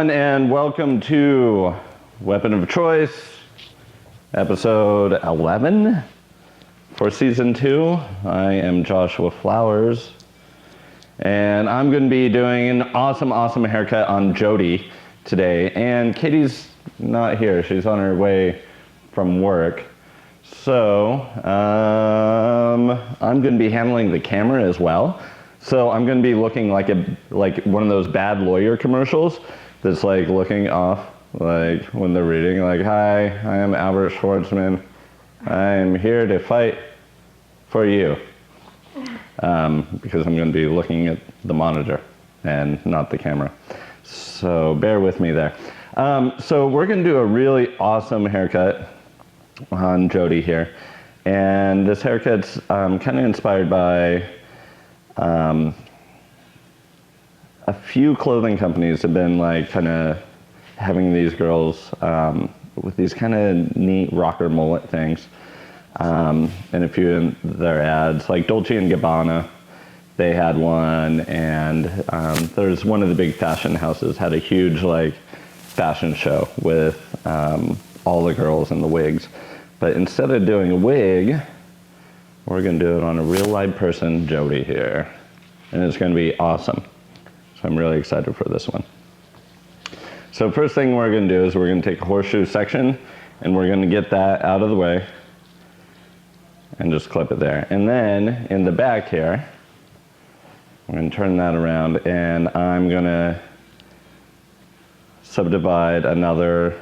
everyone, and welcome to Weapon of Choice, episode 11 for season 2. I am Joshua Flowers, and I'm going to be doing an awesome haircut on Jody today. And Katie's not here; she's on her way from work. So I'm going to be handling the camera as well. So I'm going to be looking like one of those bad lawyer commercials that's like looking off, like when they're reading, like, "Hi, I am Albert Schwartzman. I'm here to fight for you." Because I'm going to be looking at the monitor and not the camera. So bear with me there. So we're going to do a really awesome haircut on Jody here. And this haircut's kind of inspired by a few clothing companies have been like kind of having these girls with these kind of neat rocker mullet things. And a few in their ads, like Dolce & Gabbana, they had one, and there's one of the big fashion houses had a huge like fashion show with all the girls in the wigs. But instead of doing a wig, we're going to do it on a real live person, Jody here. And it's going to be awesome. So I'm really excited for this one. So first thing we're going to do is we're going to take a horseshoe section, and we're going to get that out of the way and just clip it there. And then in the back here, I'm going to turn that around, and I'm going to subdivide another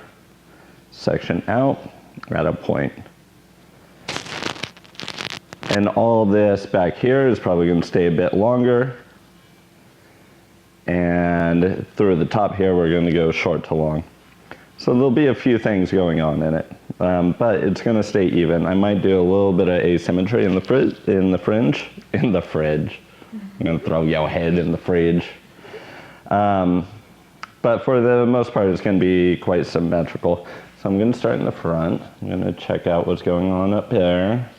section out at a point. And all this back here is probably going to stay a bit longer. And through the top here, we're going to go short to long. So there'll be a few things going on in it, but it's going to stay even. I might do a little bit of asymmetry in the fridge. I'm going to throw your head in the fridge. But for the most part, it's going to be quite symmetrical. So I'm going to start in the front. I'm going to check out what's going on up there.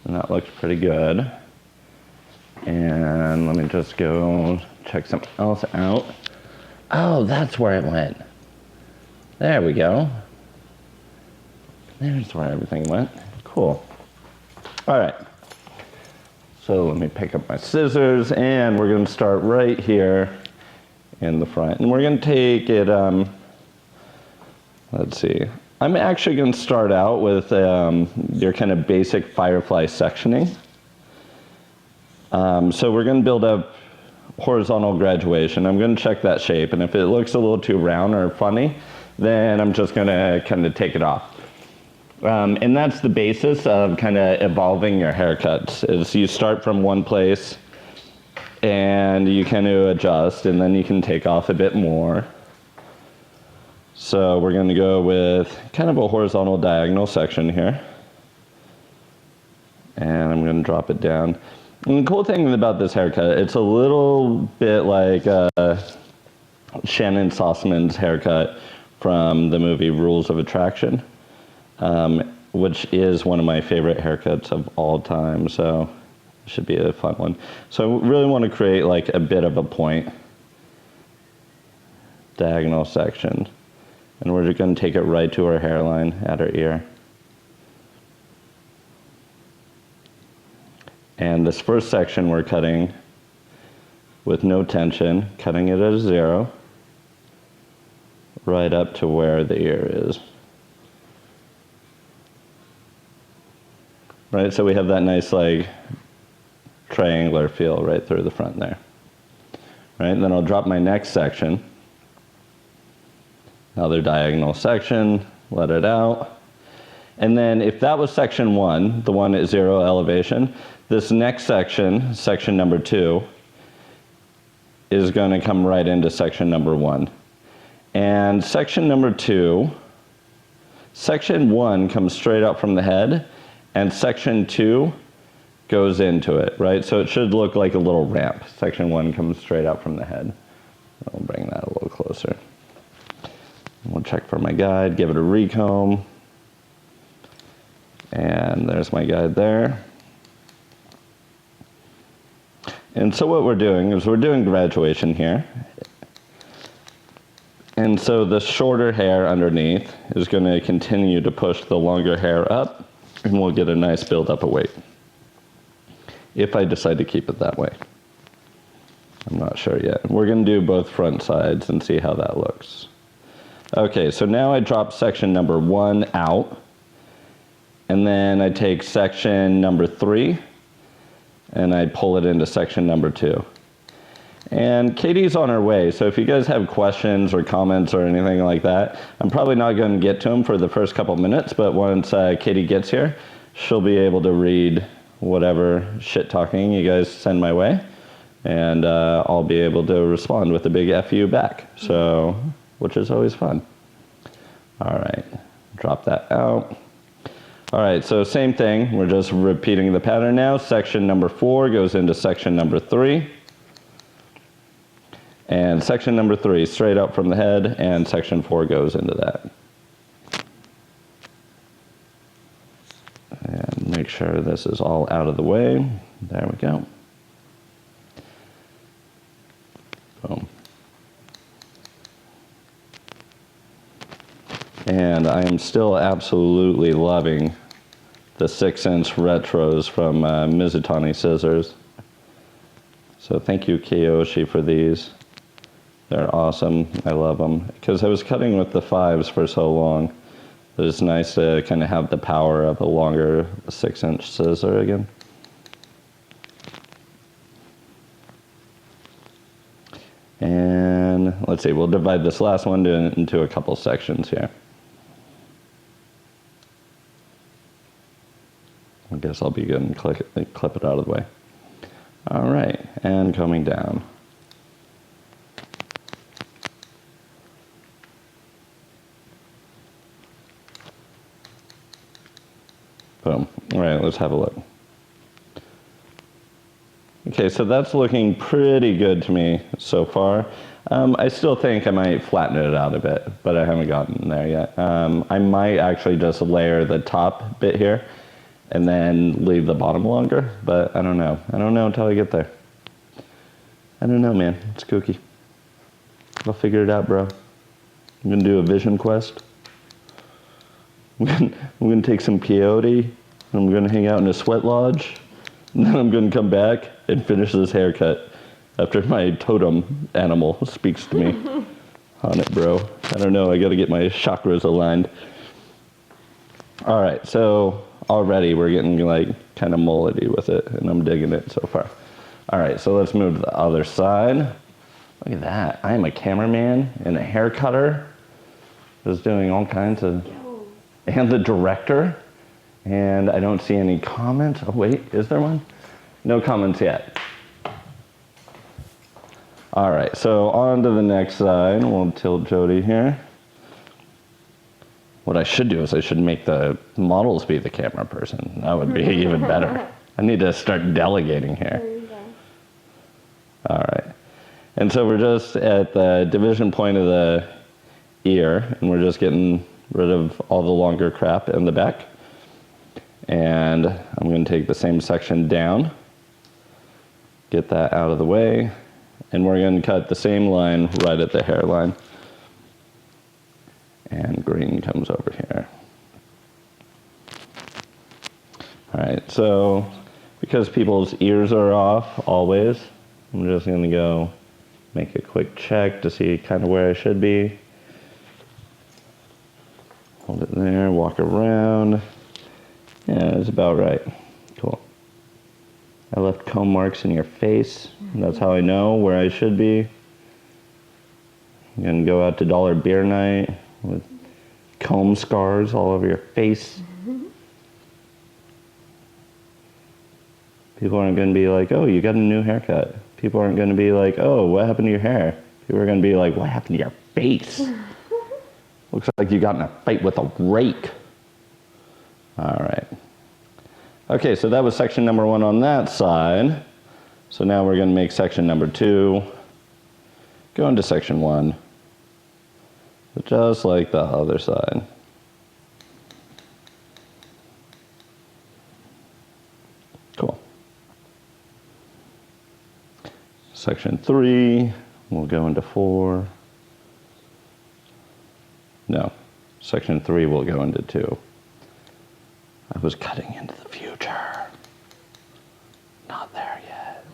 And that looks pretty good. And let me just go check something else out. Oh, that's where it went. There we go. There's where everything went. Cool. All right. So let me pick up my scissors, and we're going to start right here in the front. And we're going to take it, let's see. I'm actually going to start out with your kind of basic firefly sectioning. So we're going to build up horizontal graduation. I'm going to check that shape, and if it looks a little too round or funny, then I'm just going to kind of take it off. And that's the basis of kind of evolving your haircuts, is you start from one place and you kind of adjust, and then you can take off a bit more. So we're going to go with kind of a horizontal diagonal section here. And I'm going to drop it down. And the cool thing about this haircut, it's a little bit like Shannon Sossaman's haircut from the movie Rules of Attraction, which is one of my favorite haircuts of all time. So it should be a fun one. So I really want to create like a bit of a point. Diagonal section. And we're just going to take it right to our hairline at our ear. And this first section we're cutting with no tension, cutting it at a 0, right up to where the ear is. Right, so we have that nice like triangular feel right through the front there. Right, and then I'll drop my next section. Another diagonal section, let it out. And then if that was section 1, the one at 0 elevation, this next section, section number 2, is going to come right into section number 1. And section number 2, section 1 comes straight up from the head, and section 2 goes into it, right? So it should look like a little ramp. Section 1 comes straight up from the head. I'll bring that a little closer. We'll check for my guide, give it a recomb. And there's my guide there. And so what we're doing is we're doing graduation here. And so the shorter hair underneath is going to continue to push the longer hair up, and we'll get a nice buildup of weight. If I decide to keep it that way. I'm not sure yet. We're going to do both front sides and see how that looks. Okay, so now I drop section number 1 out, and then I take section number 3, and I pull it into section number 2. And Katie's on her way, so if you guys have questions or comments or anything like that, I'm probably not going to get to them for the first couple minutes, but once Katie gets here, she'll be able to read whatever shit talking you guys send my way, and I'll be able to respond with a big FU back, so, which is always fun. All right, drop that out. All right, so same thing, we're just repeating the pattern now. Section number 4 goes into section number 3. And section number 3, straight up from the head, and section 4 goes into that. And make sure this is all out of the way. There we go. Boom. And I am still absolutely loving the 6-inch retros from Mizutani Scissors. So thank you, Kiyoshi, for these. They're awesome. I love them. Because I was cutting with the 5s for so long. It's nice to kind of have the power of a longer 6-inch scissor again. And let's see, we'll divide this last one into a couple sections here. I guess I'll be good and clip it out of the way. All right, and coming down. Boom. All right, let's have a look. Okay, so that's looking pretty good to me so far. I still think I might flatten it out a bit, but I haven't gotten there yet. I might actually just layer the top bit here and then leave the bottom longer, but I don't know. I don't know until I get there. I don't know, man. It's kooky. I'll figure it out, bro. I'm gonna do a vision quest. I'm gonna take some peyote, and I'm gonna hang out in a sweat lodge, and then I'm gonna come back and finish this haircut after my totem animal speaks to me. On it, bro. I don't know, I gotta get my chakras aligned. All right, so already we're getting like kind of mullety with it, and I'm digging it so far. All right, so let's move to the other side. Look at that, I am a cameraman and a hair cutter. Just doing all kinds of, and the director, and I don't see any comments. Oh wait, is there one? No comments yet. All right, so on to the next side. We'll tilt Jody here. What I should do is I should make the models be the camera person. That would be even better. I need to start delegating here. There you go. All right, and so we're just at the division point of the ear, and we're just getting rid of all the longer crap in the back. And I'm going to take the same section down, get that out of the way, and we're going to cut the same line right at the hairline. And green comes over here. All right, so because people's ears are off always, I'm just going to go make a quick check to see kind of where I should be. Hold it there, walk around. Yeah, it's about right. Cool. I left comb marks in your face. That's how I know where I should be. I'm gonna go out to dollar beer night with comb scars all over your face. People aren't gonna be like, oh, you got a new haircut. People aren't gonna be like, oh, what happened to your hair? People are gonna be like, what happened to your face? Looks like you got in a fight with a rake. All right. Okay, so that was section number 1 on that side. So now we're going to make section number 2. Go into section 1. Just like the other side. Cool. Section 3, we'll go into 4. No, section 3 will go into 2. I was cutting into the future. Not there yet.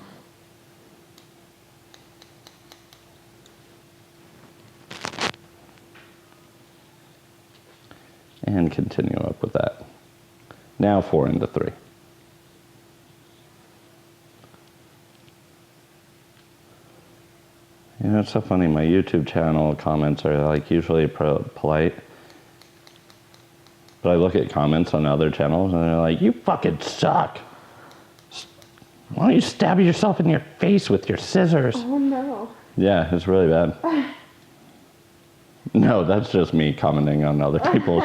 And continue up with that. Now 4 into 3. You know, it's so funny, my YouTube channel comments are like usually polite. But I look at comments on other channels and they're like, you fucking suck. Why don't you stab yourself in your face with your scissors? Oh no. Yeah, it's really bad. No, that's just me commenting on other people's.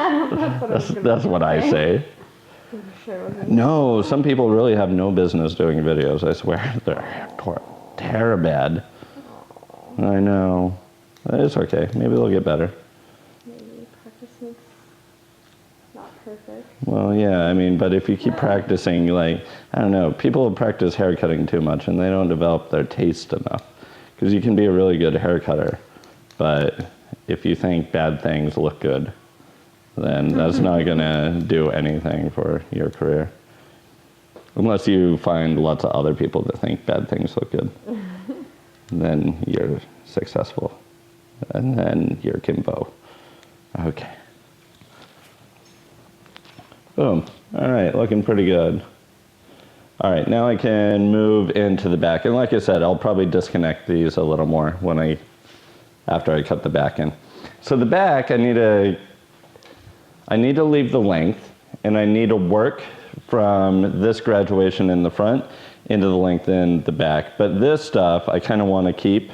That's what I say. No, some people really have no business doing videos, I swear. They're terrible bad. I know. It's okay. Maybe they'll get better. Maybe practice makes not perfect. Well, yeah, I mean, but if you keep practicing, like, I don't know, people practice hair cutting too much and they don't develop their taste enough. Because you can be a really good hair cutter, but if you think bad things look good, then that's not going to do anything for your career. Unless you find lots of other people that think bad things look good. Then you're successful. And then you're Kimbo. Okay. Boom. All right, looking pretty good. All right, now I can move into the back. And like I said, I'll probably disconnect these a little more after I cut the back in. So the back, I need to leave the length, and I need to work from this graduation in the front into the length in the back. But this stuff, I kind of want to keep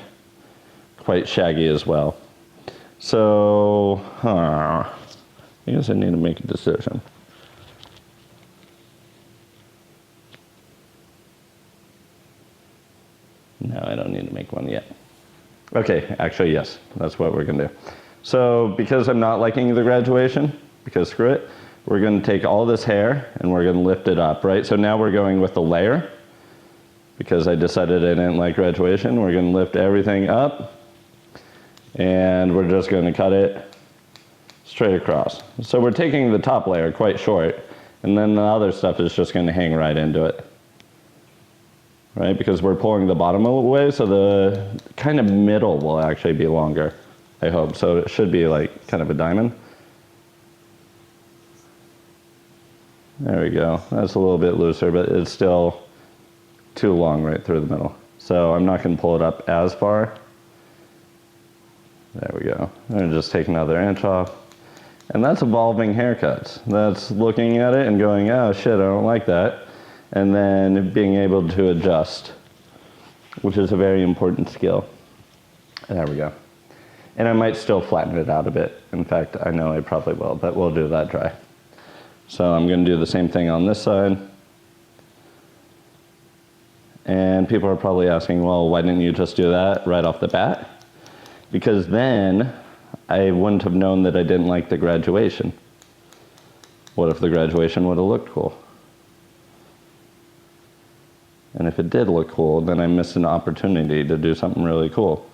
quite shaggy as well. So, I guess I need to make a decision. No, I don't need to make one yet. Okay, actually, yes, that's what we're gonna do. So, because I'm not liking the graduation, because screw it, we're gonna take all this hair and we're gonna lift it up, right? So now we're going with the layer, because I decided I didn't like graduation. We're gonna lift everything up, and we're just gonna cut it straight across. So we're taking the top layer quite short, and then the other stuff is just gonna hang right into it. Right, because we're pulling the bottom away, so the kind of middle will actually be longer, I hope. So it should be like kind of a diamond. There we go. That's a little bit looser, but it's still too long right through the middle. So I'm not going to pull it up as far. There we go. I'm going to just take another inch off. And that's evolving haircuts. That's looking at it and going, oh shit, I don't like that. And then being able to adjust, which is a very important skill. There we go. And I might still flatten it out a bit. In fact, I know I probably will, but we'll do that dry. So I'm going to do the same thing on this side. And people are probably asking, well, why didn't you just do that right off the bat? Because then I wouldn't have known that I didn't like the graduation. What if the graduation would have looked cool? And if it did look cool, then I missed an opportunity to do something really cool.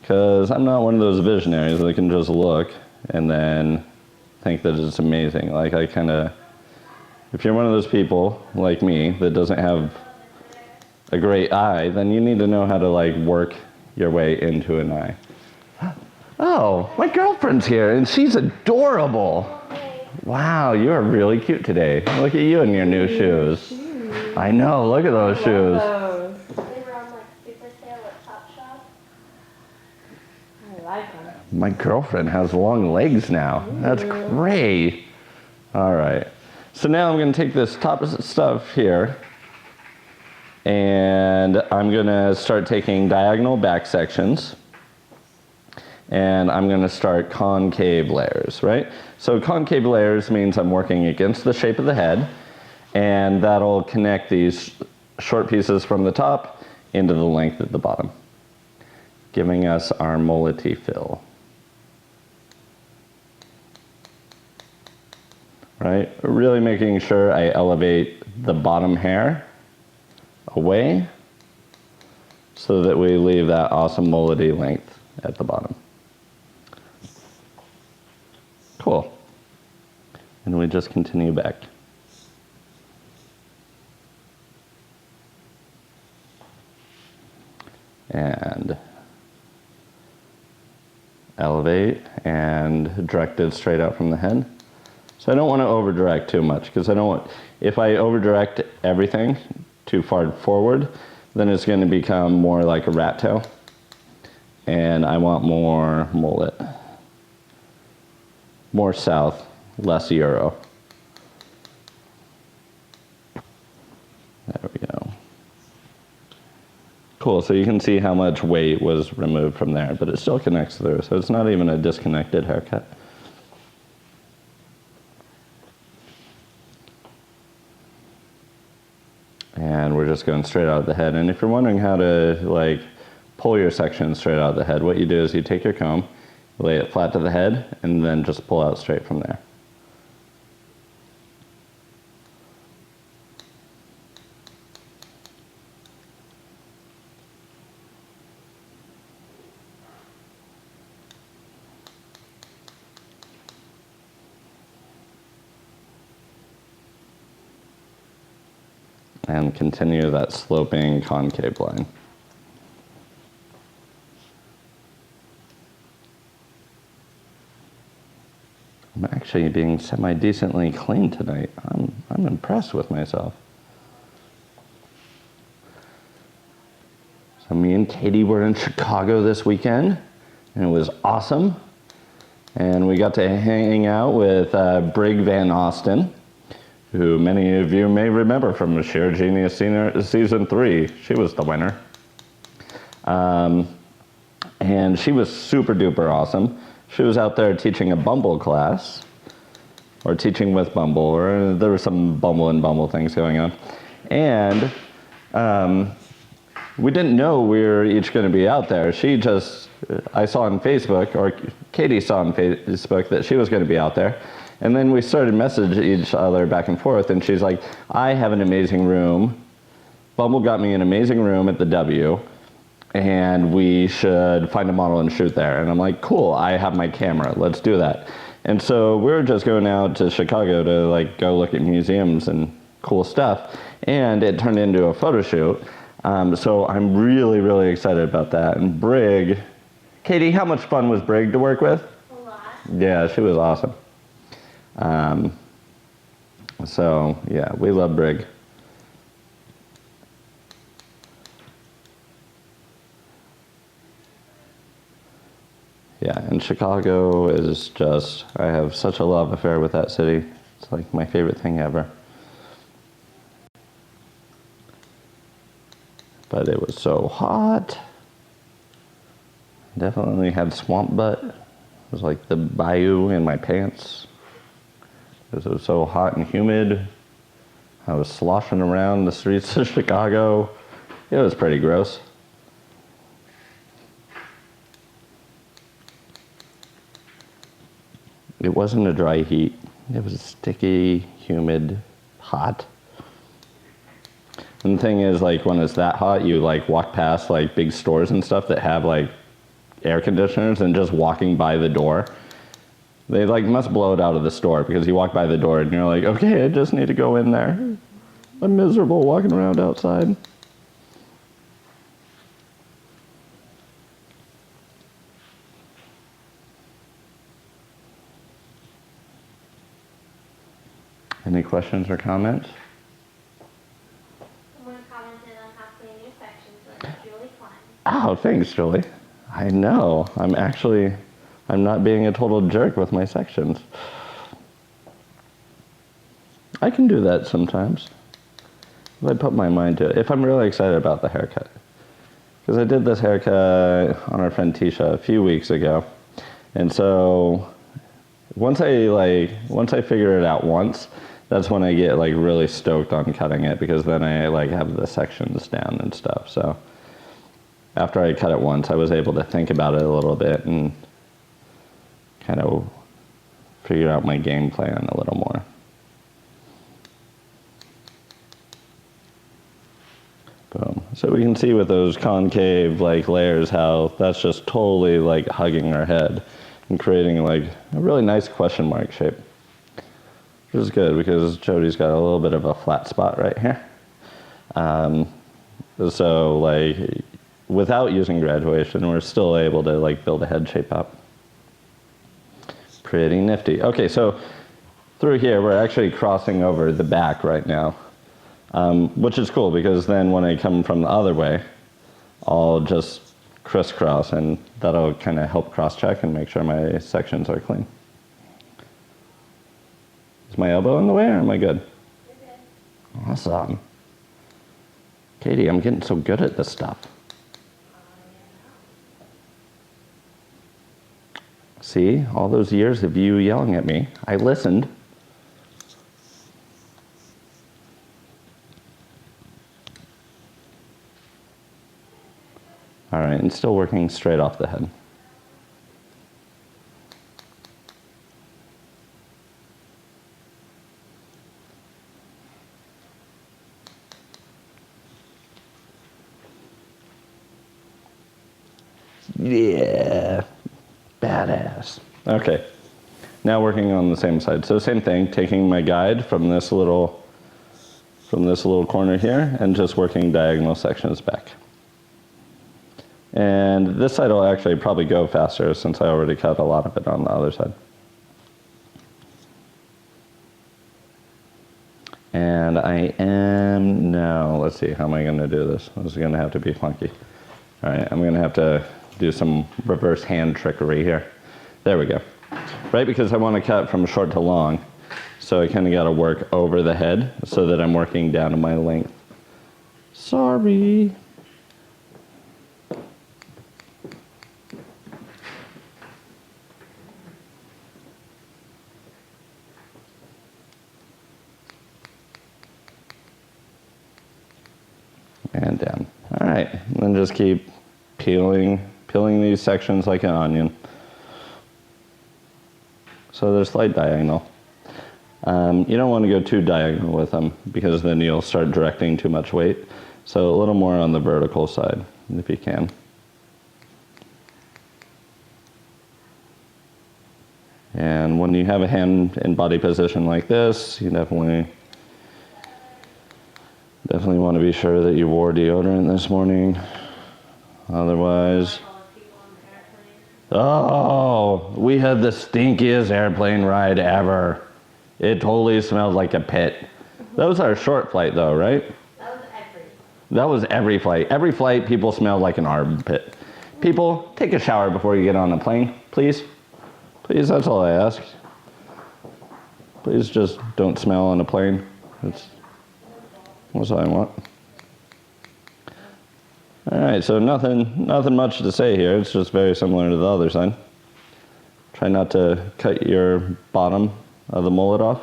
Because I'm not one of those visionaries that can just look and then think that it's amazing. Like if you're one of those people like me that doesn't have a great eye, then you need to know how to like work your way into an eye. Oh, my girlfriend's here and she's adorable. Wow, you are really cute today. Look at you in your new shoes. I know, look at those shoes. They were on like super sale at Topshop. I like them. My girlfriend has long legs now. That's great. All right. So now I'm going to take this top stuff here and I'm going to start taking diagonal back sections and I'm going to start concave layers, right? So concave layers means I'm working against the shape of the head, and that'll connect these short pieces from the top into the length at the bottom, giving us our mullety fill. Right? Really making sure I elevate the bottom hair away so that we leave that awesome mullety length at the bottom. Cool. And we just continue back. And elevate and direct it straight out from the head. So I don't want to over direct too much because I don't want, if I over direct everything too far forward, then it's going to become more like a rat tail. And I want more mullet. More south, less Euro. There we go. Cool, so you can see how much weight was removed from there, but it still connects through, so it's not even a disconnected haircut. And we're just going straight out of the head. And if you're wondering how to like pull your section straight out of the head, what you do is you take your comb, lay it flat to the head, and then just pull out straight from there. And continue that sloping concave line. I'm actually being semi-decently clean tonight. I'm impressed with myself. So me and Katie were in Chicago this weekend, and it was awesome. And we got to hang out with Brig Van Austin, who many of you may remember from Sheer Genius Season 3. She was the winner. And she was super duper awesome. She was out there teaching a Bumble class, or teaching with Bumble, or there were some Bumble and Bumble things going on. And we didn't know we were each going to be out there. I saw on Facebook, or Katie saw on Facebook that she was going to be out there. And then we started messaging each other back and forth, and she's like, I have an amazing room. Bumble got me an amazing room at the W, and we should find a model and shoot there. And I'm like, cool, I have my camera, let's do that. And so we're just going out to Chicago to like go look at museums and cool stuff, and it turned into a photo shoot. So I'm really, really excited about that. And Brig, Katie, how much fun was Brig to work with? A lot. Yeah, she was awesome. So yeah, we love Brig. Yeah, and Chicago is just, I have such a love affair with that city. It's like my favorite thing ever. But it was so hot. Definitely had swamp butt. It was like the bayou in my pants. Because it was so hot and humid. I was sloshing around the streets of Chicago. It was pretty gross. It wasn't a dry heat. It was sticky, humid, hot. And the thing is, like, when it's that hot, you like walk past like big stores and stuff that have like air conditioners, and just walking by the door, they like must blow it out of the store, because you walk by the door and you're like, okay, I just need to go in there. I'm miserable walking around outside. Any questions or comments? Someone commented on how clean your sections were. Julie Klein. Oh, thanks, Julie. I know. I'm not being a total jerk with my sections. I can do that sometimes, if I put my mind to it, if I'm really excited about the haircut. Because I did this haircut on our friend Tisha a few weeks ago. And so once I figure it out once, that's when I get like really stoked on cutting it, because then I like have the sections down and stuff. So after I cut it once, I was able to think about it a little bit and kind of figure out my game plan a little more. Boom. So we can see with those concave like layers how that's just totally like hugging our head. I'm creating like a really nice question mark shape, which is good because Jody's got a little bit of a flat spot right here. So like without using graduation, we're still able to like build a head shape up. Pretty nifty. Okay, so through here, we're actually crossing over the back right now, which is cool because then when I come from the other way, I'll just crisscross and that'll kind of help cross-check and make sure my sections are clean. Is my elbow in the way or am I good? You're good. Awesome. Katie, I'm getting so good at this stuff. See, all those years of you yelling at me, I listened. All right, and still working straight off the head. Yeah, badass. Okay, now working on the same side. So same thing, taking my guide from this little corner here and just working diagonal sections back. And this side will actually probably go faster since I already cut a lot of it on the other side. And I am now, let's see, how am I going to do this? This is going to have to be funky. All right, I'm going to have to do some reverse hand trickery here. There we go. Right, because I want to cut from short to long. So I kind of got to work over the head so that I'm working down to my length. Sorry. And down. All right, and then just keep peeling these sections like an onion. So they're slight diagonal. You don't want to go too diagonal with them because then you'll start directing too much weight. So a little more on the vertical side if you can. And when you have a hand in body position like this, you definitely want to be sure that you wore deodorant this morning. Otherwise, oh, we had the stinkiest airplane ride ever. It totally smelled like a pit. That was our short flight though, right? That was every flight. Every flight, people smelled like an armpit. People, take a shower before you get on a plane, please. Please, that's all I ask. Please just don't smell on a plane. That's all I want. All right, so nothing much to say here. It's just very similar to the other side. Try not to cut your bottom of the mullet off,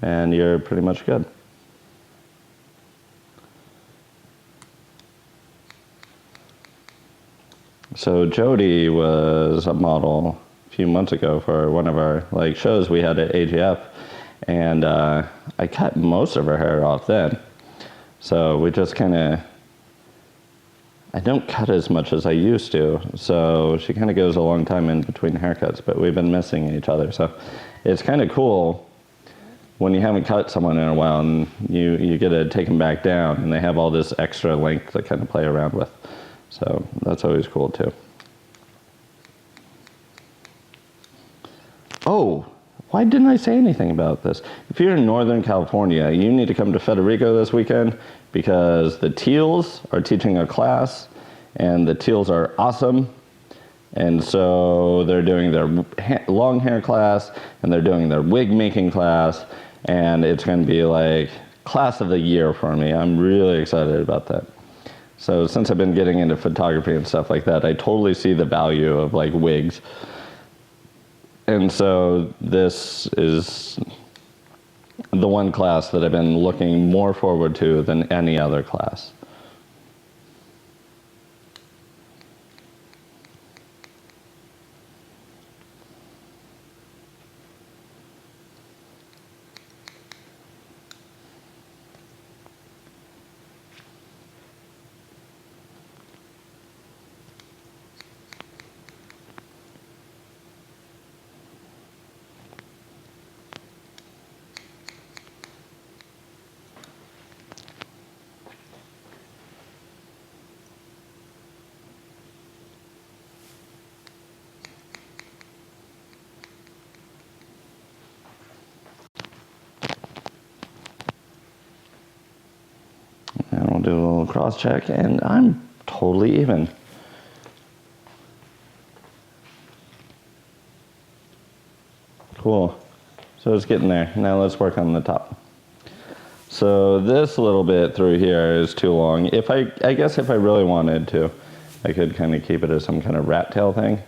and you're pretty much good. So Jody was a model a few months ago for one of our shows we had at AGF, and I cut most of her hair off then. So we just kind of, I don't cut as much as I used to, so she kind of goes a long time in between haircuts, but we've been missing each other. So it's kind of cool when you haven't cut someone in a while and you get to take them back down and they have all this extra length to kind of play around with. So that's always cool too. Oh, why didn't I say anything about this? If you're in Northern California, you need to come to Federico this weekend because the Teals are teaching a class and the Teals are awesome. And so they're doing their long hair class and they're doing their wig making class, and it's going to be like class of the year for me. I'm really excited about that. So since I've been getting into photography and stuff like that, I totally see the value of wigs. And so this is the one class that I've been looking more forward to than any other class. do a little cross check, and I'm totally even. Cool. So it's getting there. Now let's work on the top. So this little bit through here is too long. I guess if I really wanted to, I could kind of keep it as some kind of rat tail thing,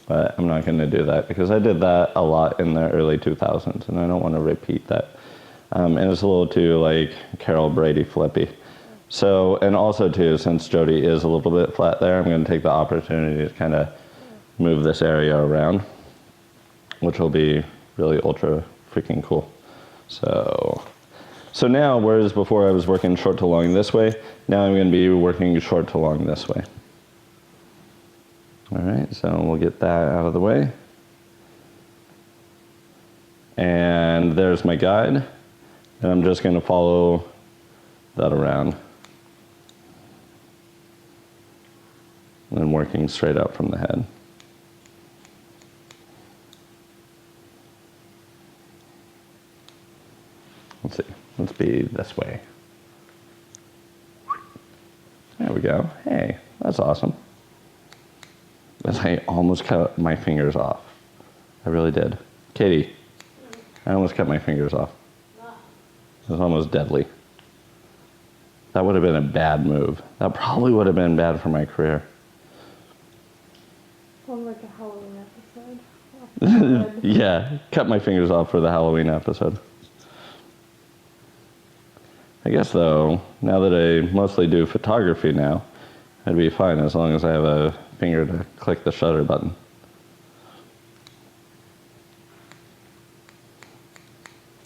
but I'm not going to do that because I did that a lot in the early 2000s, and I don't want to repeat that. And it's a little too like Carol Brady flippy. So, and also too, since Jody is a little bit flat there, I'm going to take the opportunity to kind of move this area around, which will be really ultra freaking cool. So now, whereas before I was working short to long this way, now I'm going to be working short to long this way. All right, so we'll get that out of the way. And there's my guide. And I'm just going to follow that around. And working straight out from the head. Let's see. Let's be this way. There we go. Hey, that's awesome. As I almost cut my fingers off. I really did. Katie, I almost cut my fingers off. It was almost deadly. That would have been a bad move. That probably would have been bad for my career. Well, like a Halloween episode. Yeah, cut my fingers off for the Halloween episode. I guess though, now that I mostly do photography now, I'd be fine as long as I have a finger to click the shutter button.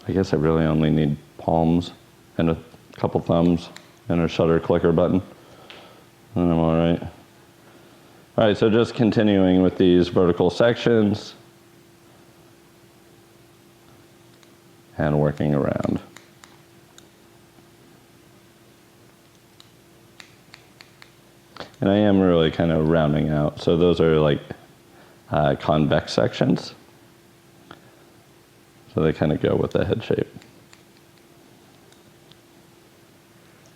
I guess I really only need palms and a couple thumbs and a shutter clicker button. And I'm all right. All right, so just continuing with these vertical sections and working around. And I am really kind of rounding out. So those are like convex sections. So they kind of go with the head shape.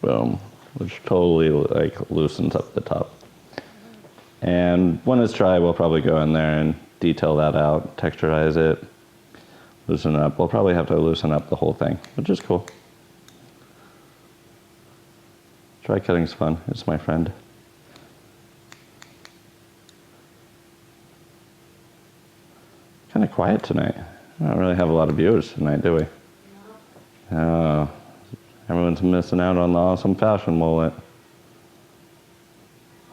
Boom, which totally like loosens up the top. And when it's dry, we'll probably go in there and detail that out, texturize it, loosen it up. We'll probably have to loosen up the whole thing, which is cool. Dry cutting's fun, it's my friend. Kind of quiet tonight. I don't really have a lot of viewers tonight, do we? No. Everyone's missing out on the awesome fashion mullet.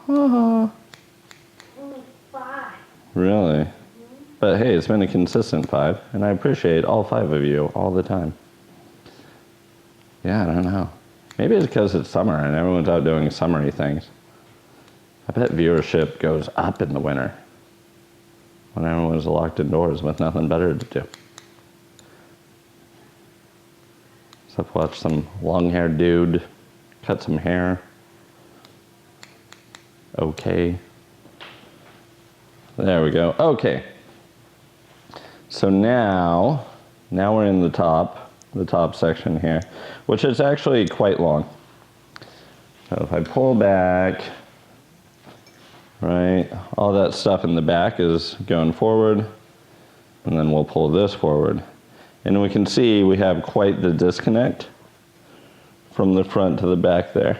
Only 5. Really? Mm-hmm. But hey, it's been a consistent 5, and I appreciate all 5 of you all the time. Yeah, I don't know. Maybe it's because it's summer and everyone's out doing summery things. I bet viewership goes up in the winter when everyone's locked indoors with nothing better to do. Except watch some long-haired dude cut some hair. Okay. There we go. Okay. So now we're in the top section here, which is actually quite long. So if I pull back, right, all that stuff in the back is going forward, and then we'll pull this forward. And we can see we have quite the disconnect from the front to the back there.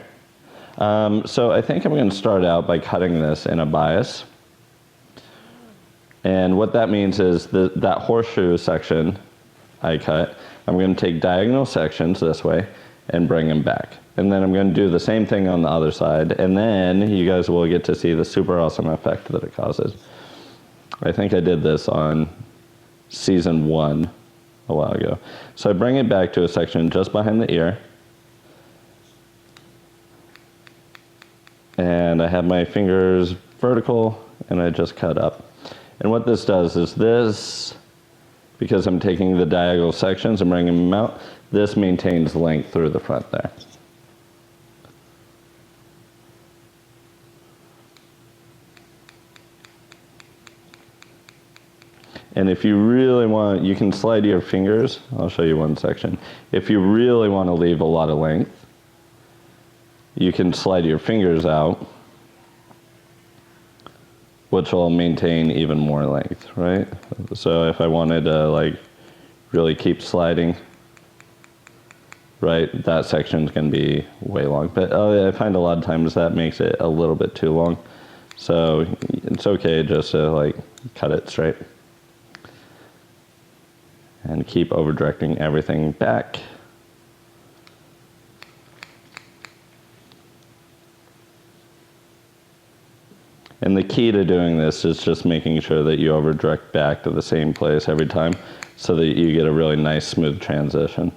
So I think I'm going to start out by cutting this in a bias. And what that means is that horseshoe section I cut, I'm going to take diagonal sections this way and bring them back. And then I'm going to do the same thing on the other side. And then you guys will get to see the super awesome effect that it causes. I think I did this on season 1 a while ago. So I bring it back to a section just behind the ear. And I have my fingers vertical and I just cut up. And what this does is this, because I'm taking the diagonal sections and bringing them out, this maintains length through the front there. And if you really want, you can slide your fingers. I'll show you one section. If you really want to leave a lot of length, you can slide your fingers out, which will maintain even more length, right? So if I wanted to like really keep sliding, right, that section's gonna be way long. But I find a lot of times that makes it a little bit too long. So it's okay just to like cut it straight. And keep over directing everything back. And the key to doing this is just making sure that you over direct back to the same place every time so that you get a really nice smooth transition.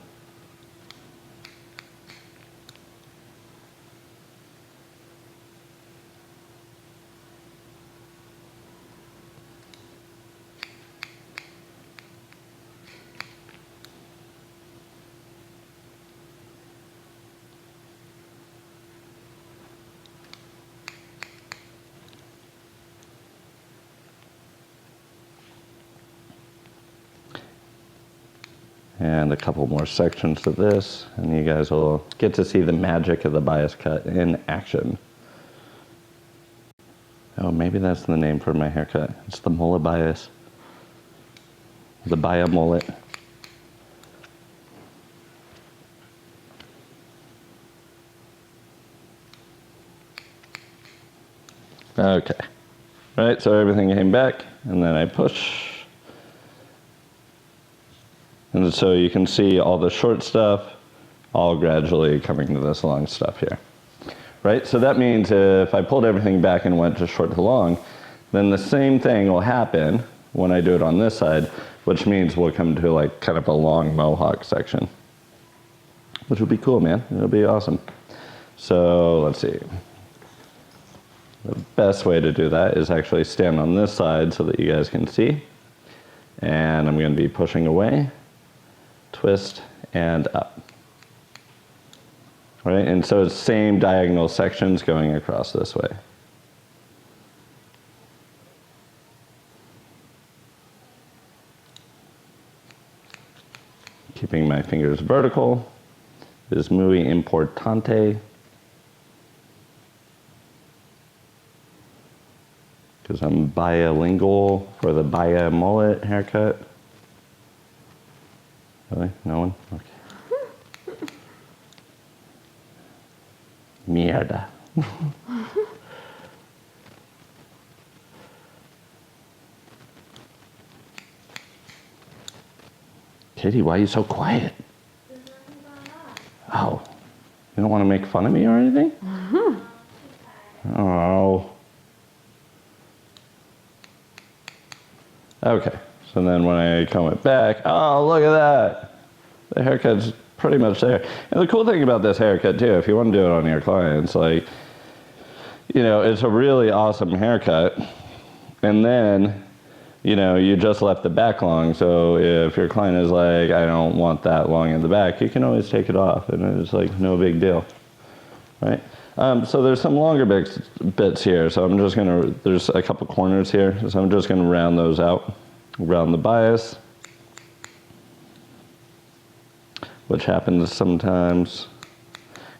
And a couple more sections to this, and you guys will get to see the magic of the bias cut in action. Oh, maybe that's the name for my haircut. It's the mullet bias. The Bias Mullet. Okay. All right, so everything came back, and then I push. And so you can see all the short stuff all gradually coming to this long stuff here. Right? So that means if I pulled everything back and went to short to long, then the same thing will happen when I do it on this side, which means we'll come to like kind of a long mohawk section. Which would be cool, man. It'll be awesome. So let's see. The best way to do that is actually stand on this side so that you guys can see. And I'm going to be pushing away, twist, and up. Right? And so it's same diagonal sections going across this way. Keeping my fingers vertical is muy importante. Because I'm bilingual for the Bias Mullet haircut. Really? No one? Okay. Mierda. Katie, why are you so quiet? Oh, you don't want to make fun of me or anything? Oh. Okay, so then when I comb it back, oh, look at that. The haircut's pretty much there. And the cool thing about this haircut too, if you want to do it on your clients, like, you know, it's a really awesome haircut. And then, you know, you just left the back long. So if your client is like, I don't want that long in the back, you can always take it off and it's like no big deal, right? So there's some longer bits here. So I'm just gonna, there's a couple corners here. So I'm just gonna round those out, round the bias, which happens sometimes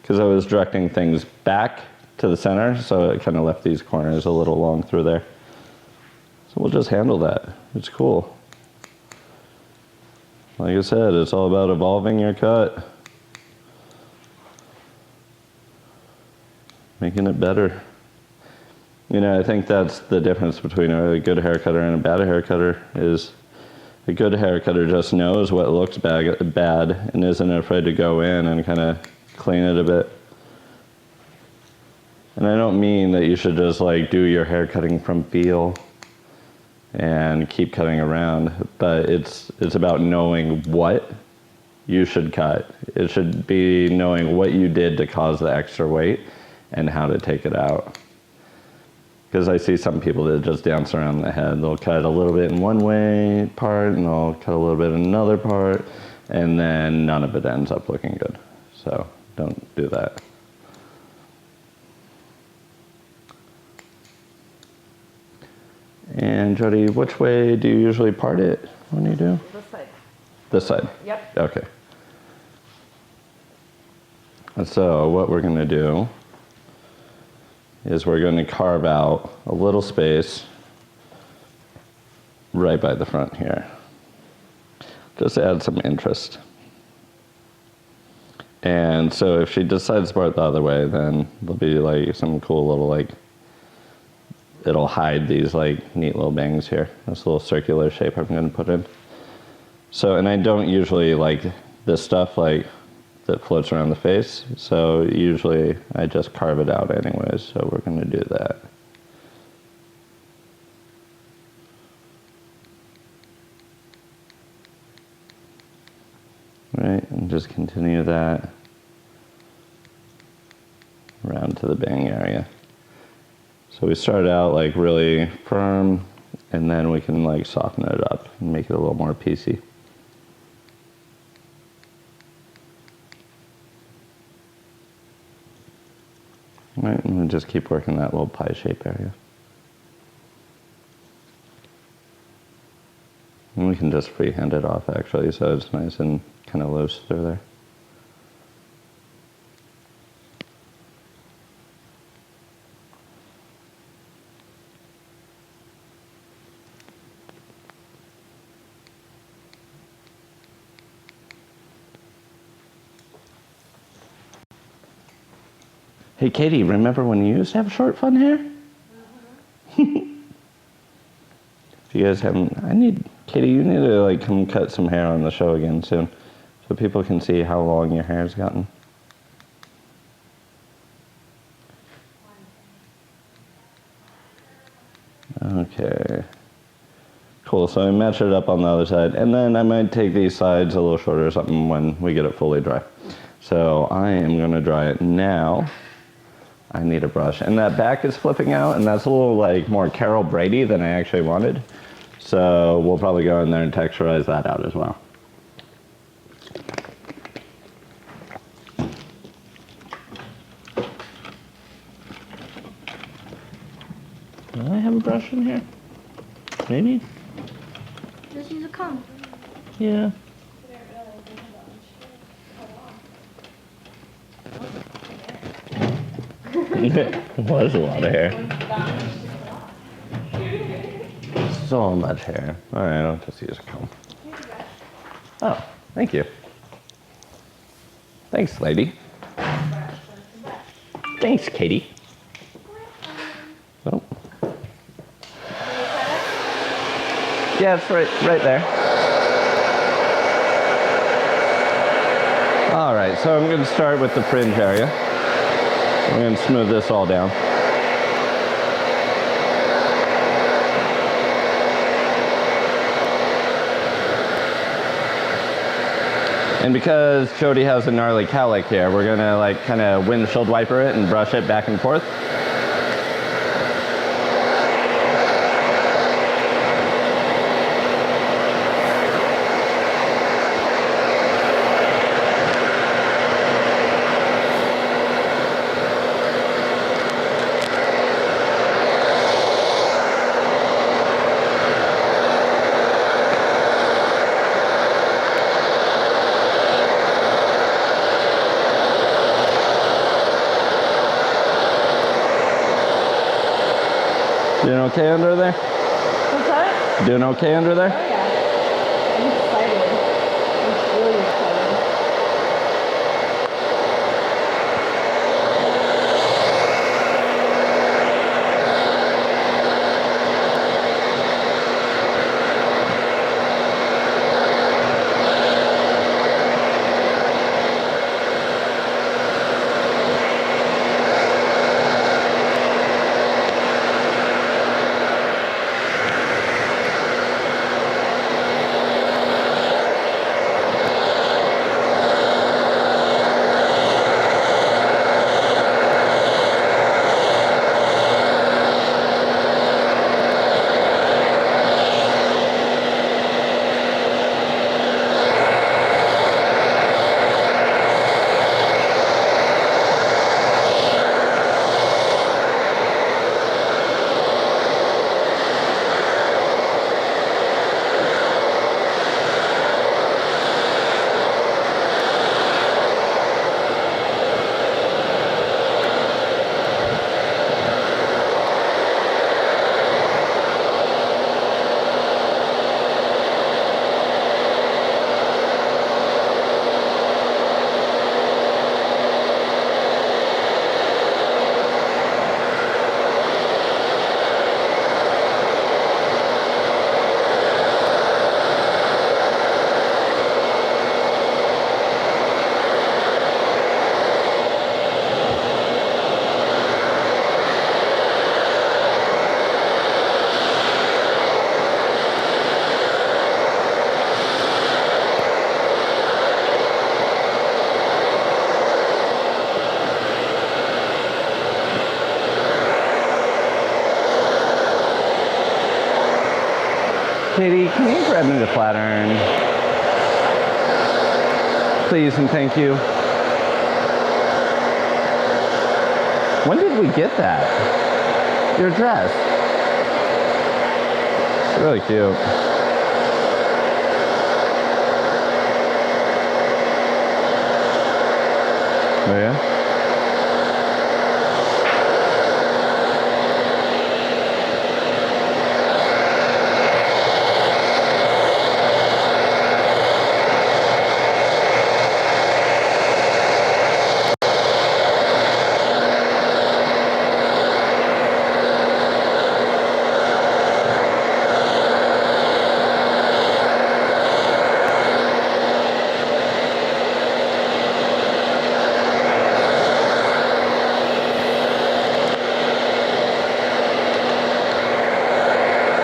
because I was directing things back to the center. So it kind of left these corners a little long through there. So we'll just handle that. It's cool. Like I said, it's all about evolving your cut. Making it better. You know, I think that's the difference between a good haircutter and a bad haircutter is a good haircutter just knows what looks bad and isn't afraid to go in and kind of clean it a bit. And I don't mean that you should just like do your hair cutting from feel and keep cutting around, but it's about knowing what you should cut. It should be knowing what you did to cause the extra weight and how to take it out. Because I see some people that just dance around the head. They'll cut a little bit in one way part and they'll cut a little bit in another part and then none of it ends up looking good. So don't do that. And Jody, which way do you usually part it when you do? This side. This side? Yep. Okay. And so what we're gonna do is we're going to carve out a little space right by the front here. Just to add some interest. And so if she decides to part the other way, then there'll be like some cool little like, it'll hide these like neat little bangs here. This little circular shape I'm going to put in. So, and I don't usually like this stuff like that floats around the face. So usually I just carve it out anyways. So we're going to do that. Right, and just continue that around to the bang area. So we start out like really firm, and then we can like soften it up and make it a little more piecey. Right, and we'll just keep working that little pie shape area. And we can just freehand it off actually, so it's nice and kind of loose through there. Hey Katie, remember when you used to have short fun hair? If you guys haven't, Katie, you need to like come cut some hair on the show again soon, so people can see how long your hair's gotten. Okay. Cool, so I match it up on the other side, and then I might take these sides a little shorter or something when we get it fully dry. So I am gonna dry it now. I need a brush, and that back is flipping out, and that's a little like more Carol Brady than I actually wanted. So we'll probably go in there and texturize that out as well. Do I have a brush in here? Maybe? Just use a comb. Yeah. It was a lot of hair. So much hair. All right, I'll just use a comb. Oh, thank you. Thanks, lady. Thanks, Katie. Oh. Yeah, it's right there. All right, so I'm going to start with the fringe area. I'm going to smooth this all down. And because Jody has a gnarly cowlick here, we're going to like kind of windshield wiper it and brush it back and forth. Doing okay under there? What's that? Doing okay under there? Oh yeah. I'm excited. I'm really excited. Katie, can you grab me the flat iron? Please and thank you. When did we get that? Your dress. It's really cute. Oh yeah?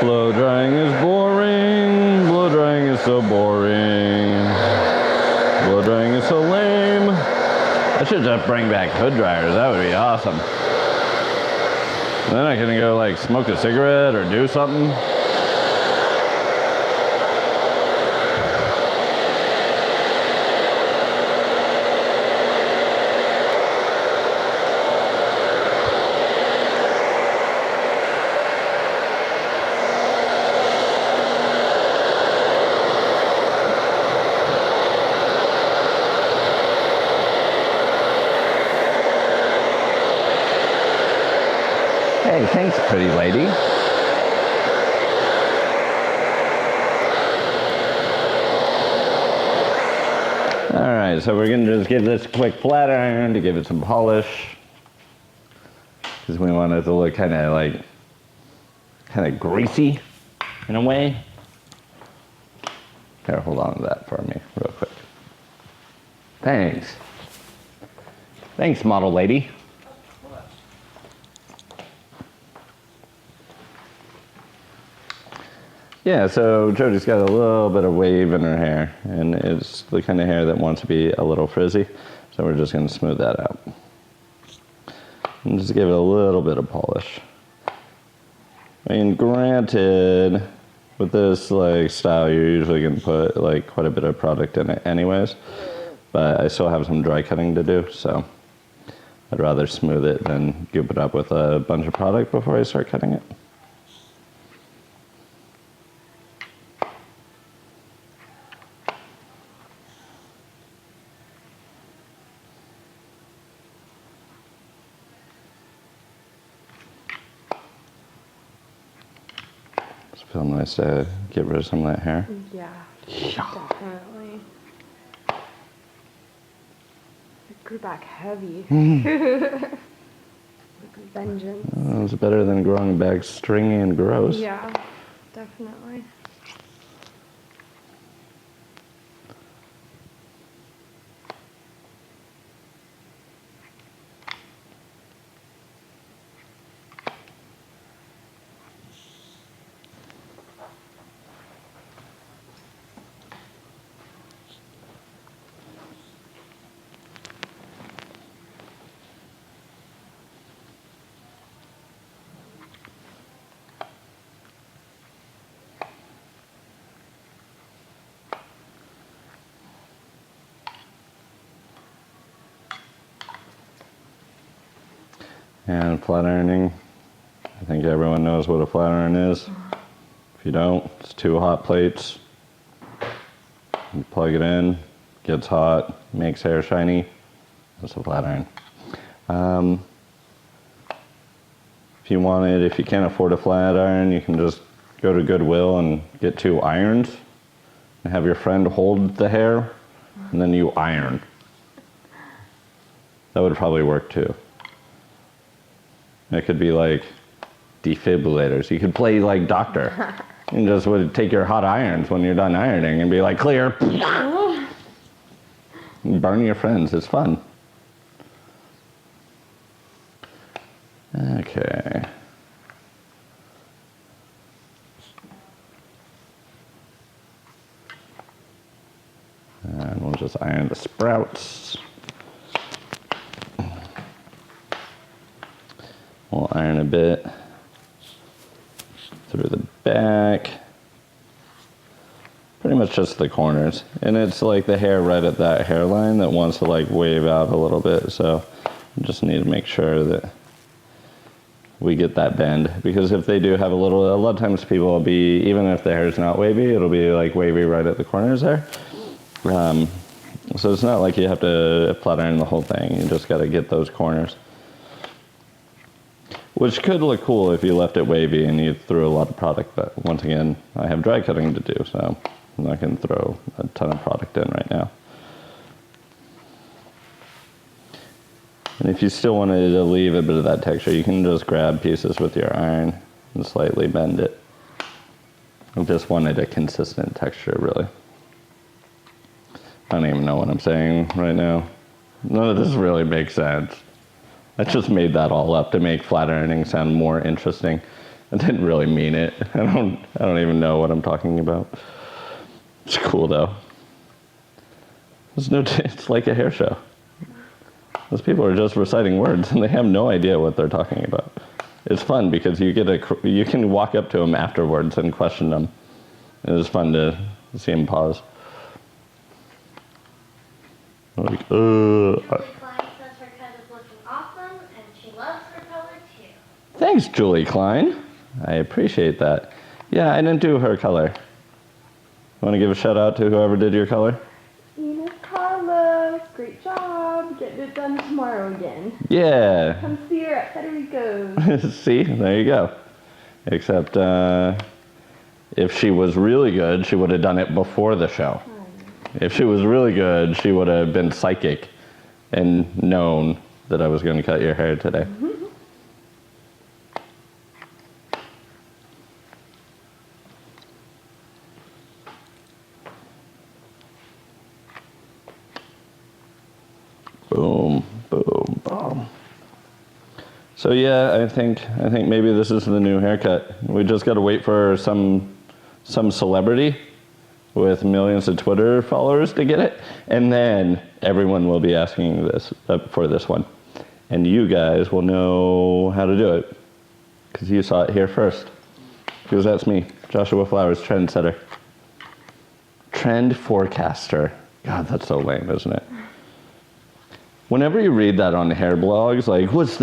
Blow drying is boring. Blow drying is so boring. Blow drying is so lame. I should just bring back hood dryers. That would be awesome. Then I can go like smoke a cigarette or do something. Hey, thanks, pretty lady. All right, so we're gonna just give this a quick flat iron to give it some polish, because we want it to look kind of greasy in a way. Here, hold on to that for me real quick. Thanks. Thanks, model lady. Yeah, so Jody's got a little bit of wave in her hair, and it's the kind of hair that wants to be a little frizzy, so we're just going to smooth that out. And just give it a little bit of polish. I mean, granted, with this like style, you're usually going to put like quite a bit of product in it anyways, but I still have some dry cutting to do, so I'd rather smooth it than goop it up with a bunch of product before I start cutting it. Feel nice to get rid of some of that hair. Yeah, definitely. It grew back heavy. Like vengeance. It's better than growing back stringy and gross. Yeah, definitely. And flat ironing, I think everyone knows what a flat iron is. If you don't, it's 2 hot plates. You plug it in, gets hot, makes hair shiny. That's a flat iron. If you want it, if you can't afford a flat iron, you can just go to Goodwill and get 2 irons and have your friend hold the hair, and then you iron. That would probably work too. It could be like defibrillators. You could play like doctor and just would take your hot irons when you're done ironing and be like, clear. Burn your friends. It's fun. Okay. And we'll just iron the sprouts. We'll iron a bit through the back. it's just the corners. And it's like the hair right at that hairline that wants to like wave out a little bit. So I just need to make sure that we get that bend. Because if they do have a lot of times people will be, even if the hair is not wavy, it'll be like wavy right at the corners there. So it's not like you have to flat iron the whole thing. You just got to get those corners. Which could look cool if you left it wavy and you threw a lot of product, but once again, I have dry cutting to do, so I'm not going to throw a ton of product in right now. And if you still wanted to leave a bit of that texture, you can just grab pieces with your iron and slightly bend it. I just wanted a consistent texture, really. I don't even know what I'm saying right now. None of this really makes sense. I just made that all up to make flat ironing sound more interesting. I didn't really mean it. I don't even know what I'm talking about. It's cool though. It's like a hair show. Those people are just reciting words and they have no idea what they're talking about. It's fun because you can walk up to them afterwards and question them. It was fun to see them pause. Like, Julie Klein says her cut is looking awesome, and she loves her color too. Thanks, Julie Klein. I appreciate that. Yeah, I didn't do her color. Want to give a shout out to whoever did your color? Ina Carlos, great job. Getting it done tomorrow again. Yeah. Come see her at Federico's. See, there you go. Except if she was really good, she would have done it before the show. If she was really good, she would have been psychic and known that I was going to cut your hair today. Boom, boom, boom. So yeah, I think maybe this is the new haircut. We just got to wait for some celebrity with millions of Twitter followers to get it, and then everyone will be asking this for this one, and you guys will know how to do it because you saw it here first. Because that's me, Joshua Flowers, trendsetter, trend forecaster. God, that's so lame, isn't it? Whenever you read that on hair blogs, like what's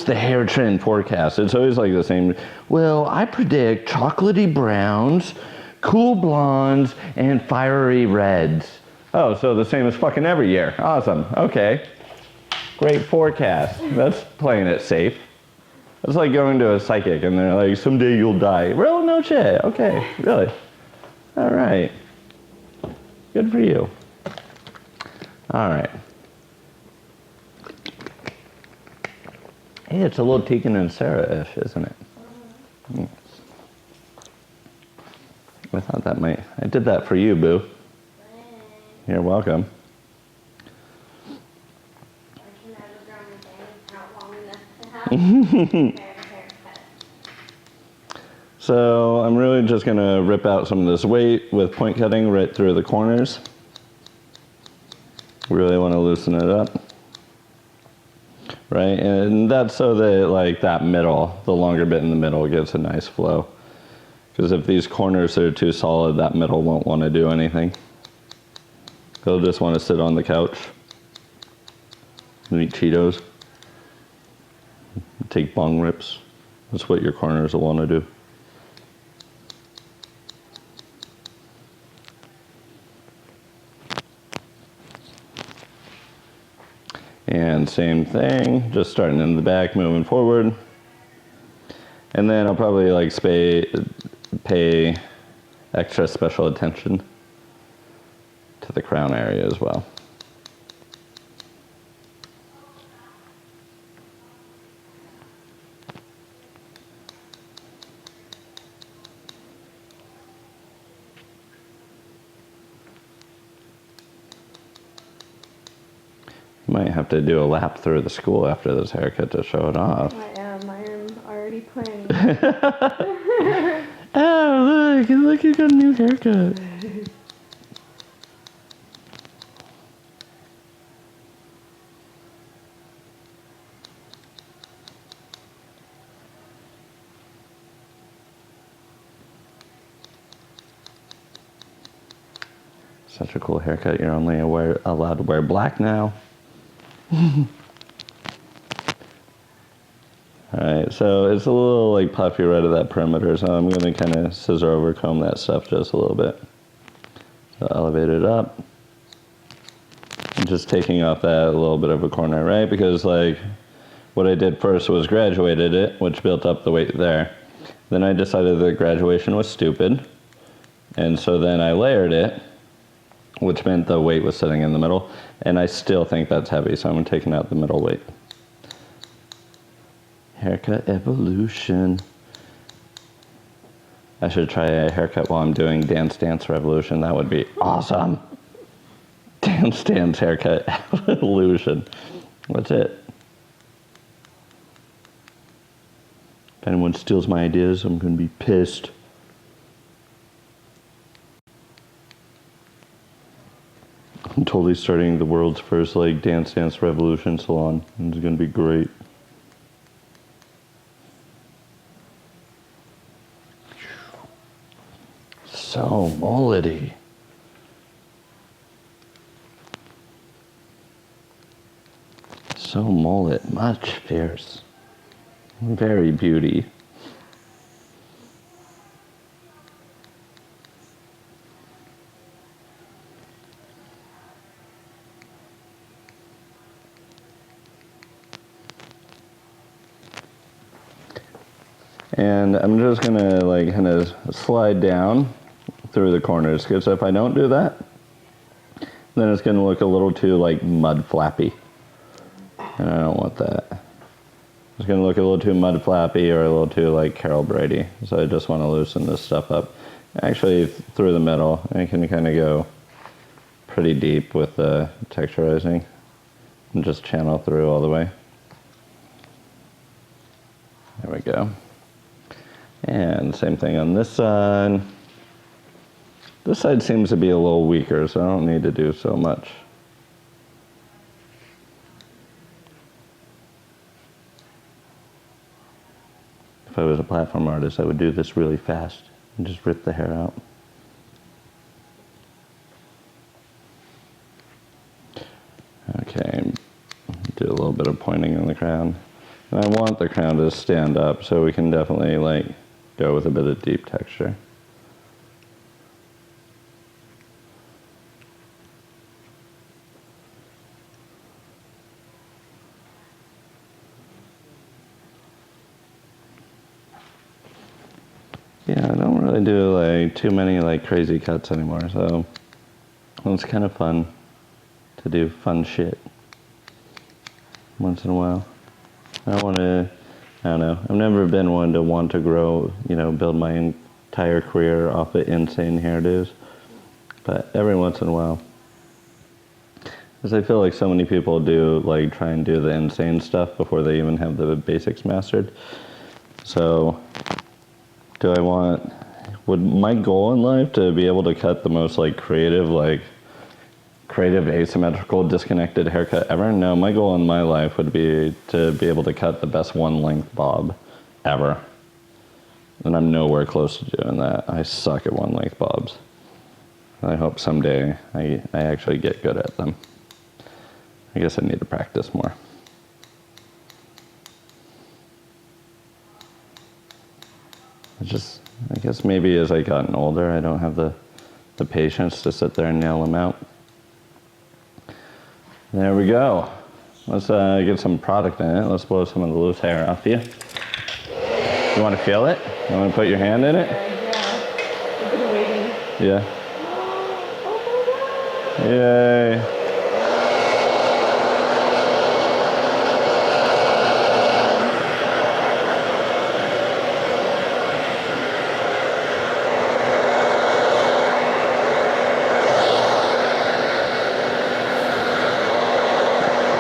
the hair trend forecast? It's always like the same. Well, I predict chocolatey browns, cool blondes, and fiery reds. Oh, so the same as fucking every year. Awesome. Okay. Great forecast. That's playing it safe. It's like going to a psychic and they're like, someday you'll die. Well, no shit. Okay. Really. All right. Good for you. All right. Hey, it's a little Tegan and Sarah-ish, isn't it? Mm. I thought that I did that for you, boo. You're welcome. I can never grow my bangs out long enough to have a haircut. So I'm really just going to rip out some of this weight with point cutting right through the corners. Really want to loosen it up. Right, and that's so that like that middle, the longer bit in the middle gets a nice flow. Because if these corners are too solid, that middle won't want to do anything. They'll just want to sit on the couch and eat Cheetos. Take bong rips. That's what your corners will want to do. And same thing, just starting in the back, moving forward. And then I'll probably like pay extra special attention to the crown area as well. Might have to do a lap through the school after this haircut to show it off. I am already planning. Oh, look, you got a new haircut. Such a cool haircut. You're only allowed to wear black now. Alright, so it's a little like puffy right at that perimeter, so I'm going to kind of scissor over comb that stuff just a little bit. So elevate it up. I'm just taking off that little bit of a corner, right? Because like what I did first was graduated it, which built up the weight there. Then I decided that graduation was stupid. And so then I layered it, which meant the weight was sitting in the middle. And I still think that's heavy, so I'm taking out the middle weight. Haircut evolution. I should try a haircut while I'm doing Dance Dance Revolution. That would be awesome. Dance Dance haircut evolution. What's it? If anyone steals my ideas, I'm going to be pissed. I'm totally starting the world's first like Dance Dance Revolution salon. It's going to be great. So mullety. So mullet, much fierce. Very beauty. And I'm just gonna like kind of slide down through the corners, because if I don't do that, then it's gonna look a little too like mud flappy. And I don't want that. It's gonna look a little too mud flappy or a little too like Carol Brady. So I just wanna loosen this stuff up. Actually through the middle, I can kind of go pretty deep with the texturizing and just channel through all the way. There we go. And same thing on this side. This side seems to be a little weaker, so I don't need to do so much. If I was a platform artist, I would do this really fast and just rip the hair out. Okay, do a little bit of pointing on the crown. And I want the crown to stand up, so we can definitely like go with a bit of deep texture. Yeah, I don't really do like too many like crazy cuts anymore, so it's kind of fun to do fun shit once in a while. I don't know. I've never been one to want to grow, build my entire career off of insane hairdos, but every once in a while. Because I feel like so many people do like try and do the insane stuff before they even have the basics mastered. So would my goal in life to be able to cut the most like creative asymmetrical disconnected haircut ever? No, my goal in my life would be to be able to cut the best one length bob ever. And I'm nowhere close to doing that. I suck at one length bobs. I hope someday I actually get good at them. I guess I need to practice more. I guess maybe as I gotten older, I don't have the patience to sit there and nail them out. There we go. Let's get some product in it. Let's blow some of the loose hair off you. You want to feel it? You want to put your hand in it? Yeah. I've been waiting. Yeah. Oh my God. Yay.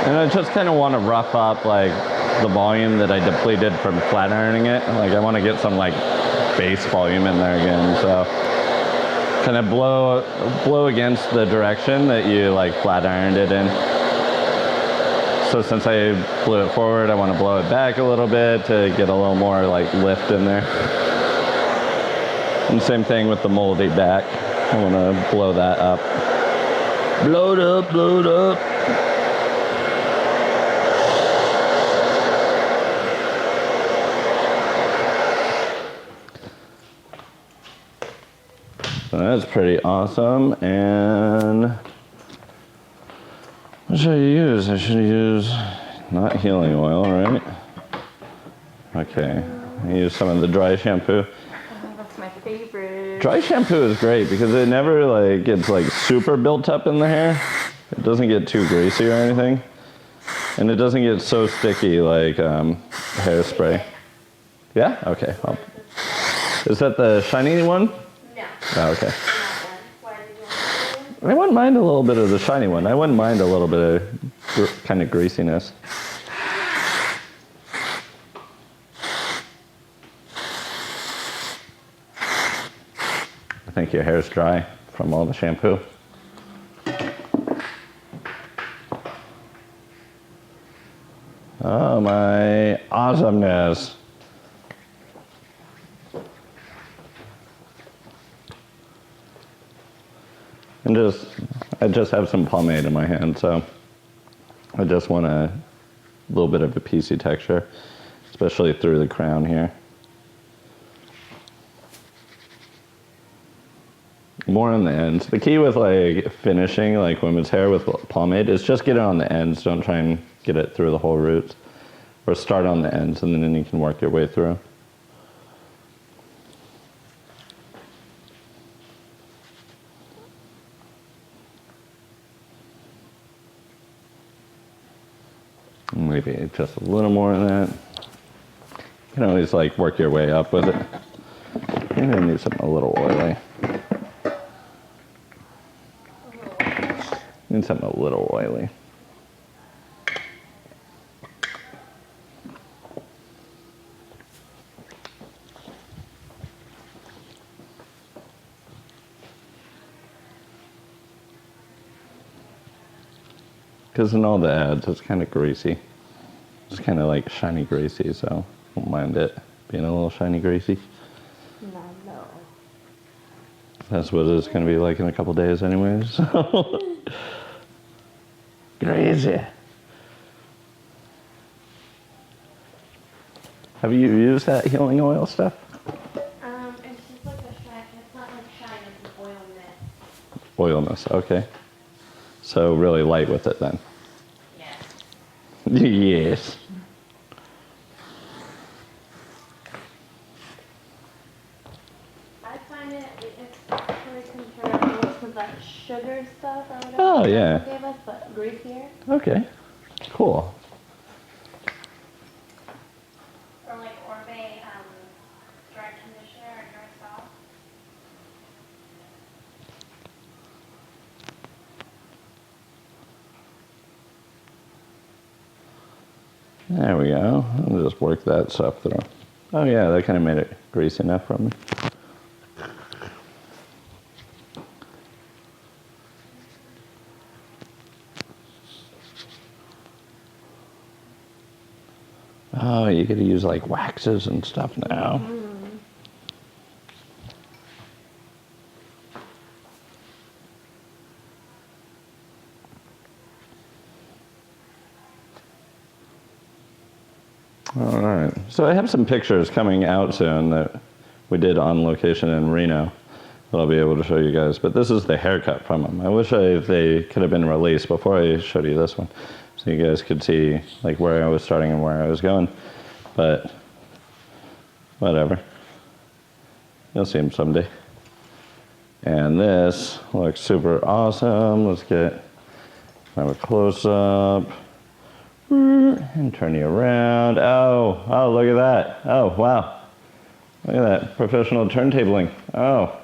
And I just kind of want to rough up like the volume that I depleted from flat ironing it. Like I want to get some like base volume in there again. So kind of blow against the direction that you like flat ironed it in. So since I blew it forward, I want to blow it back a little bit to get a little more like lift in there. And same thing with the moldy back. I want to blow that up. Blow it up, blow it up. So that's pretty awesome. And what should I use? I should use not healing oil, right? Okay, I use some of the dry shampoo. Oh, that's my favorite. Dry shampoo is great because it never like gets like super built up in the hair. It doesn't get too greasy or anything. And it doesn't get so sticky like hairspray. Yeah? Okay. Well, is that the shiny one? No. Oh, okay. Why did you want to? I wouldn't mind a little bit of the shiny one. I wouldn't mind a little bit of kind of greasiness. I think your hair's dry from all the shampoo. Oh, my awesomeness. And I just have some pomade in my hand, so I just want a little bit of a piecey texture, especially through the crown here. More on the ends. The key with like finishing like women's hair with pomade is just get it on the ends. Don't try and get it through the whole roots. Or start on the ends and then you can work your way through. Maybe just a little more of that. You can always like work your way up with it. Maybe I need something a little oily. Need something a little oily. Because in all the ads, it's kind of greasy. It's kind of like shiny greasy, so I don't mind it being a little shiny greasy. No. That's what it's going to be like in a couple days anyways. So. Crazy. Have you used that healing oil stuff? It's just like a shine. It's not like shine. It's an oil mist. Oilness, okay. So really light with it then. Yes. Yes. I find it's pretty comparable to that sugar stuff or whatever. Oh, yeah. Gave us, but greasier. Okay. Cool. Or like Orbe dry conditioner or dry soft. There we go. I'll just work that stuff through. Oh yeah, that kind of made it greasy enough for me. Oh, you gotta use like waxes and stuff now. All right, so I have some pictures coming out soon that we did on location in Reno that I'll be able to show you guys, but this is the haircut from them. I wish they could have been released before I showed you this one, so you guys could see like where I was starting and where I was going, but whatever. You'll see them someday. And this looks super awesome. Let's get have a close-up. And turn you around. Oh, look at that. Oh, wow. Look at that, professional turntabling. Oh,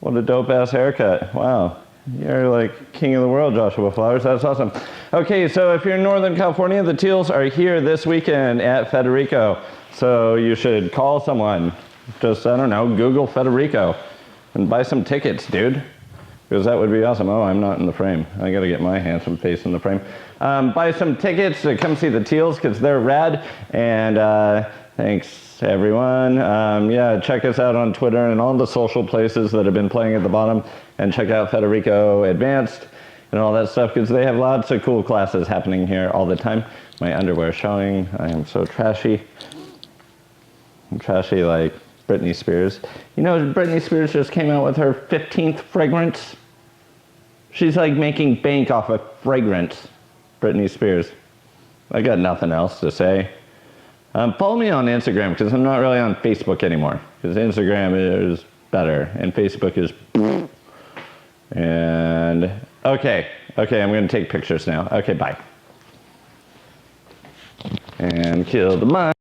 what a dope-ass haircut. Wow, you're like king of the world, Joshua Flowers. That's awesome. Okay, so if you're in Northern California, the Teals are here this weekend at Federico. So you should call someone. Just, I don't know, Google Federico and buy some tickets, dude. Because that would be awesome. Oh, I'm not in the frame. I gotta get my handsome face in the frame. Buy some tickets to come see the Teals because they're rad. And thanks everyone. Yeah, check us out on Twitter and all the social places that have been playing at the bottom. And check out Federico Advanced and all that stuff, because they have lots of cool classes happening here all the time. My underwear showing. I am so trashy. I'm trashy like Britney Spears. You know, Britney Spears just came out with her 15th fragrance. She's like making bank off of fragrance. Britney Spears. I got nothing else to say. Follow me on Instagram, because I'm not really on Facebook anymore. Because Instagram is better, and Facebook is... And... Okay, I'm going to take pictures now. Okay, bye. And kill the mic.